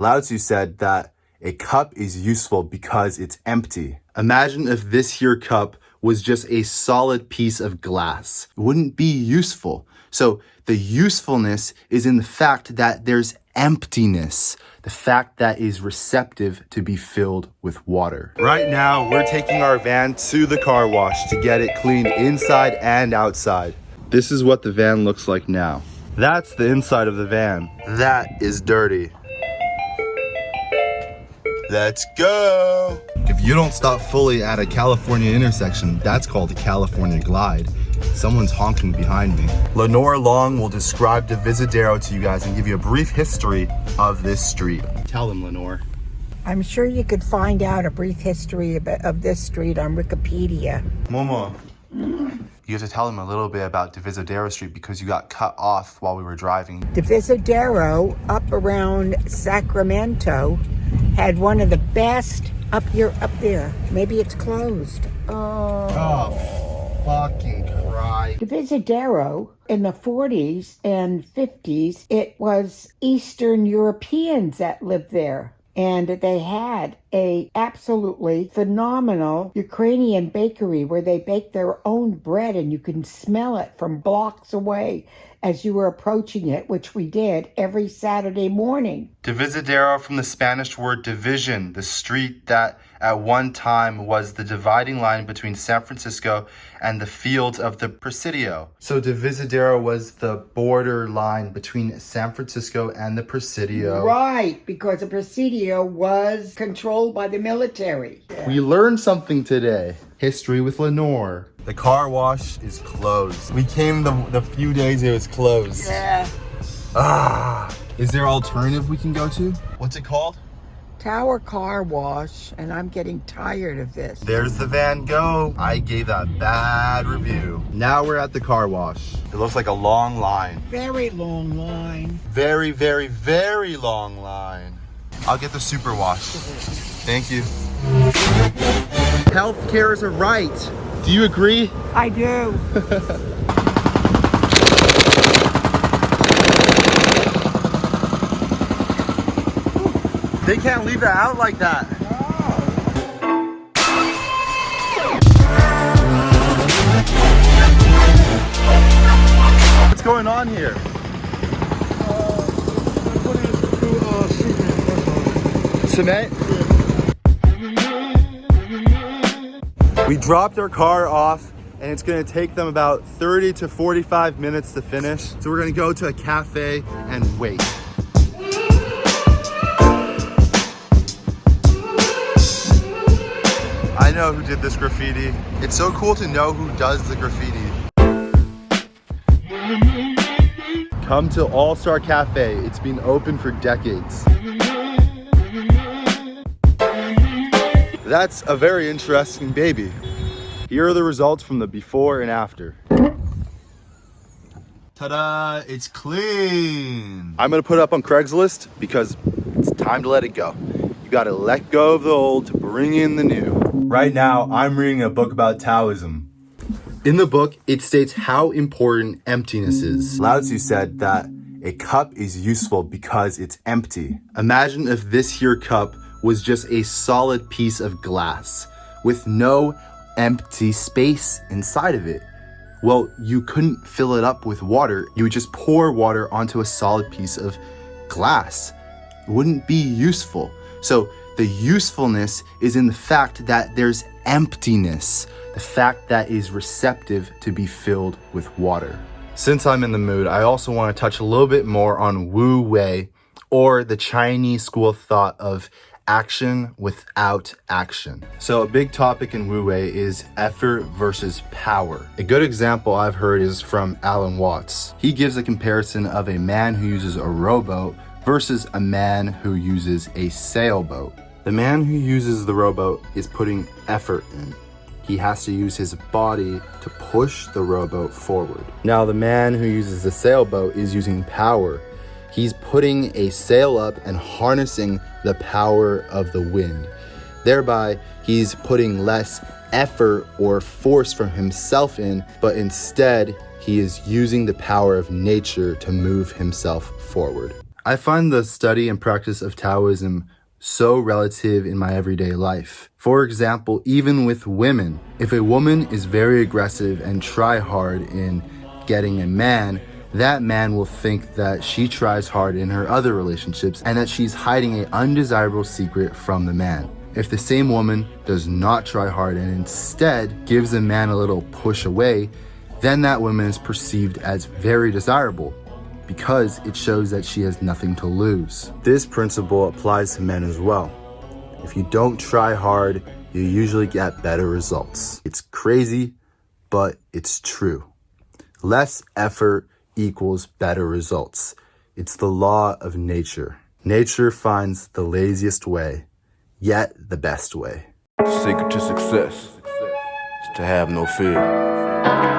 Lao Tzu said that a cup is useful because it's empty. Imagine if this here cup was just a solid piece of glass. It wouldn't be useful. So the usefulness is in the fact that there's emptiness, the fact that is receptive to be filled with water. Right now, we're taking our van to the car wash to get it cleaned inside and outside. This is what the van looks like now. That's the inside of the van. That is dirty. Let's go. If you don't stop fully at a California intersection, that's called a California glide. Someone's honking behind me. Lenore Long will describe Divisadero to you guys and give you a brief history of this street. Tell them, Lenore. I'm sure you could find out a brief history of this street on Wikipedia. Momo, you have to tell them a little bit about Divisadero Street because you got cut off while we were driving. Divisadero, up around Sacramento, had one of the best up there. Maybe it's closed. Oh, fucking cry. Divisadero, in the 40s and 50s, it was Eastern Europeans that lived there. And they had a absolutely phenomenal Ukrainian bakery where they baked their own bread, and you can smell it from blocks away as you were approaching it, which we did every Saturday morning. Divisadero from the Spanish word division, the street that at one time was the dividing line between San Francisco and the fields of the Presidio. So Divisadero was the border line between San Francisco and the Presidio. Right, because the Presidio was controlled by the military. We learned something today. History with Lenore. The car wash is closed. We came the few days it was closed. Yeah. Is there an alternative we can go to? What's it called? Tower Car Wash, and I'm getting tired of this. There's the Van Gogh. I gave that bad review. Now we're at the car wash. It looks like a long line. Very long line. Very, very, very long line. I'll get the super wash. Thank you. Healthcare is a right. Do you agree? I do. They can't leave that out like that. What's going on here? Cement? We dropped our car off and it's gonna take them about 30 to 45 minutes to finish. So we're gonna go to a cafe and wait. I know who did this graffiti. It's so cool to know who does the graffiti. Come to All-Star Cafe. It's been open for decades. That's a very interesting baby. Here are the results from the before and after. Ta-da, it's clean. I'm gonna put it up on Craigslist because it's time to let it go. You gotta let go of the old to bring in the new. Right now, I'm reading a book about Taoism. In the book, it states how important emptiness is. Lao Tzu said that a cup is useful because it's empty. Imagine if this here cup was just a solid piece of glass with no empty space inside of it. Well, you couldn't fill it up with water. You would just pour water onto a solid piece of glass. It wouldn't be useful. So the usefulness is in the fact that there's emptiness, the fact that is receptive to be filled with water. Since I'm in the mood, I also want to touch a little bit more on Wu Wei, or the Chinese school of thought of action without action. So a big topic in Wu Wei is effort versus power. A good example I've heard is from Alan Watts. He gives a comparison of a man who uses a rowboat versus a man who uses a sailboat. The man who uses the rowboat is putting effort in. He has to use his body to push the rowboat forward. Now the man who uses the sailboat is using power. He's putting a sail up and harnessing the power of the wind. Thereby, he's putting less effort or force from himself in, but instead, he is using the power of nature to move himself forward. I find the study and practice of Taoism so relative in my everyday life. For example, even with women, if a woman is very aggressive and try hard in getting a man, that man will think that she tries hard in her other relationships and that she's hiding an undesirable secret from the man. If the same woman does not try hard and instead gives a man a little push away, then that woman is perceived as very desirable, because it shows that she has nothing to lose. This principle applies to men as well. If you don't try hard, you usually get better results. It's crazy, but it's true. Less effort equals better results. It's the law of nature. Nature finds the laziest way, yet the best way. The secret to success is to have no fear.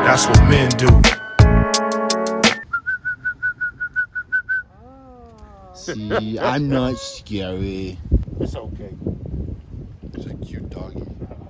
That's what men do. See, I'm not scary. It's okay. It's a cute doggy.